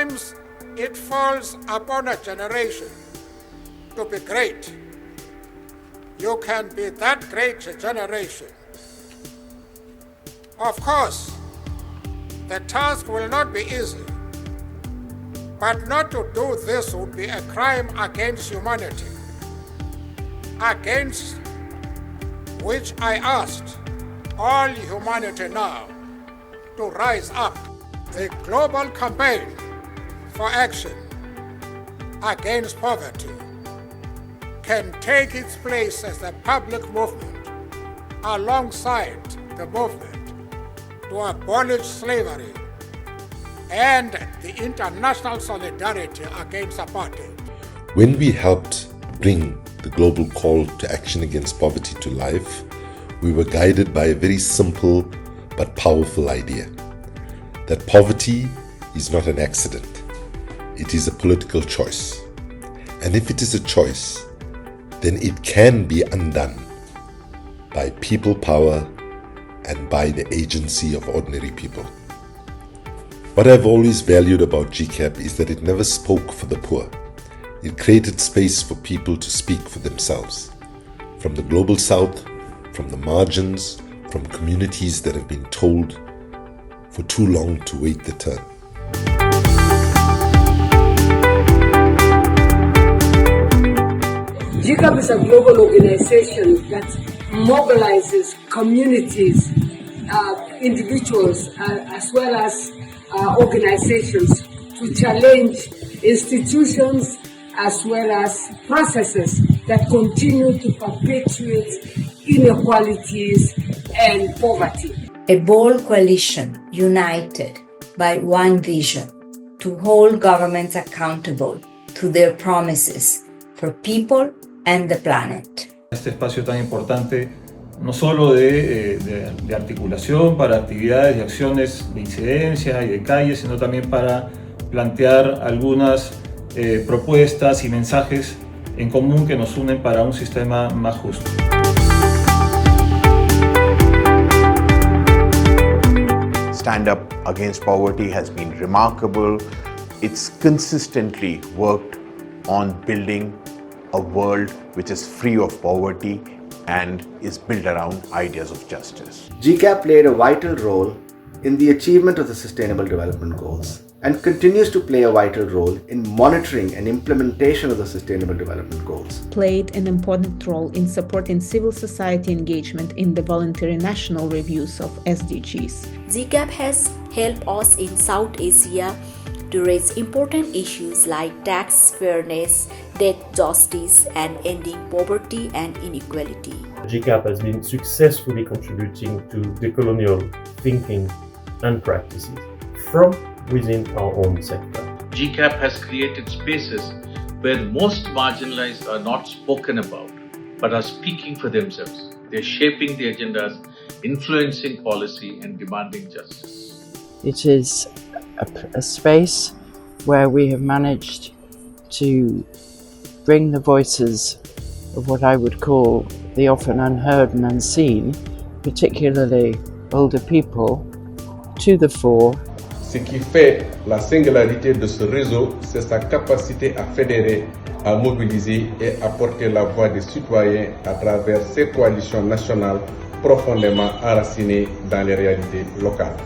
Sometimes it falls upon a generation to be great. You can be that great generation. Of course, the task will not be easy, but not to do this would be a crime against humanity, against which I asked all humanity now to rise up. The global campaign for action against poverty can take its place as a public movement alongside the movement to abolish slavery and the international solidarity against apartheid. When we helped bring the global call to action against poverty to life, we were guided by a very simple but powerful idea: that poverty is not an accident, it is a political choice. And if it is a choice, then it can be undone by people power and by the agency of ordinary people. What I've always valued about GCAP is that it never spoke for the poor. It created space for people to speak for themselves. From the global south, from the margins, from communities that have been told for too long to wait their turn. GCAP is a global organization that mobilizes communities, individuals, as well as organizations to challenge institutions as well as processes that continue to perpetuate inequalities and poverty. A bold coalition united by one vision to hold governments accountable to their promises for people and the planet. Este espacio tan importante, no solo de articulación para actividades y acciones de incidencia y de calle, sino también para plantear algunas propuestas y mensajes en común que nos unen para un sistema más justo. Stand Up Against Poverty has been remarkable. It's consistently worked on building a world which is free of poverty and is built around ideas of justice. GCAP played a vital role in the achievement of the Sustainable Development Goals and continues to play a vital role in monitoring and implementation of the Sustainable Development Goals. Played an important role in supporting civil society engagement in the voluntary national reviews of SDGs. GCAP has helped us in South Asia to raise important issues like tax fairness, debt justice, and ending poverty and inequality. GCAP has been successfully contributing to decolonial thinking and practices from within our own sector. GCAP has created spaces where most marginalized are not spoken about, but are speaking for themselves. They're shaping the agendas, influencing policy, and demanding justice. It is a space where we have managed to bring the voices of what I would call the often unheard and unseen, particularly older people, to the fore. Ce qui fait la singularité de ce réseau, c'est sa capacité à fédérer, à mobiliser et à porter la voix des citoyens à travers ces coalitions nationales profondément enracinées dans les réalités locales.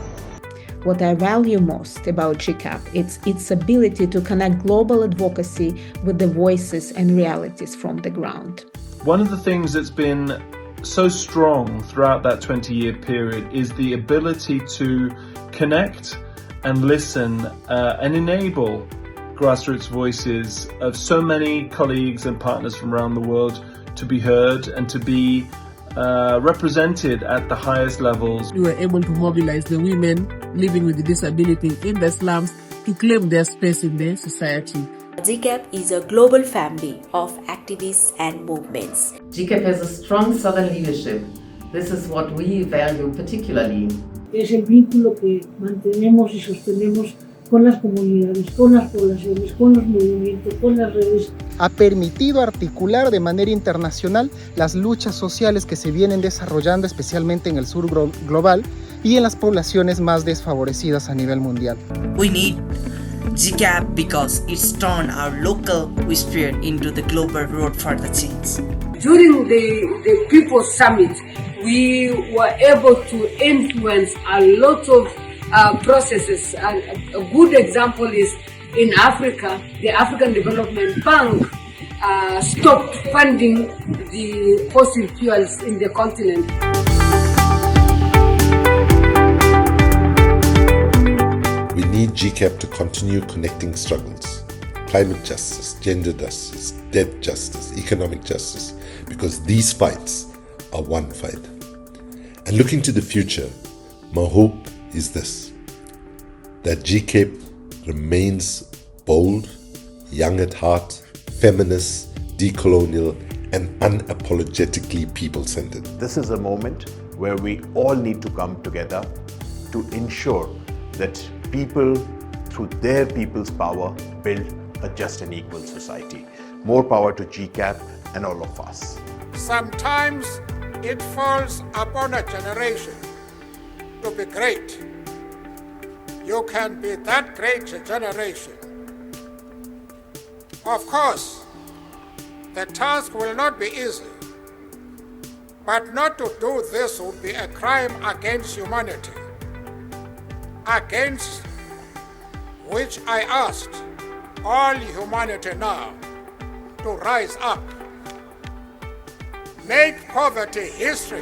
What I value most about GCAP is its ability to connect global advocacy with the voices and realities from the ground. One of the things that's been so strong throughout that 20-year period is the ability to connect and listen and enable grassroots voices of so many colleagues and partners from around the world to be heard and to be represented at the highest levels. We were able to mobilize the women living with disabilities in the slums to claim their space in the society. GCAP is a global family of activists and movements. GCAP has a strong southern leadership. This is what we value particularly. Es el vínculo que mantenemos y sostenemos con las comunidades, con las poblaciones, con los movimientos, con las redes. Ha permitido articular de manera internacional las luchas sociales que se vienen desarrollando especialmente en el sur global y en las poblaciones más desfavorecidas a nivel mundial. We need GCAP because it's turned our local spirit into the global road for the change. During the People's Summit, we were able to influence a lot of processes. A good example is in Africa, the African Development Bank stopped funding the fossil fuels in the continent. We need GCAP to continue connecting struggles, climate justice, gender justice, debt justice, economic justice, because these fights are one fight. And looking to the future, my hope is this, that GCAP remains bold, young at heart, feminist, decolonial, and unapologetically people-centered. This is a moment where we all need to come together to ensure that people, through their people's power, build a just and equal society. More power to GCAP and all of us. Sometimes it falls upon a generation to be great. You can be that great generation. Of course, the task will not be easy, but not to do this would be a crime against humanity, against which I asked all humanity now to rise up. Make poverty history.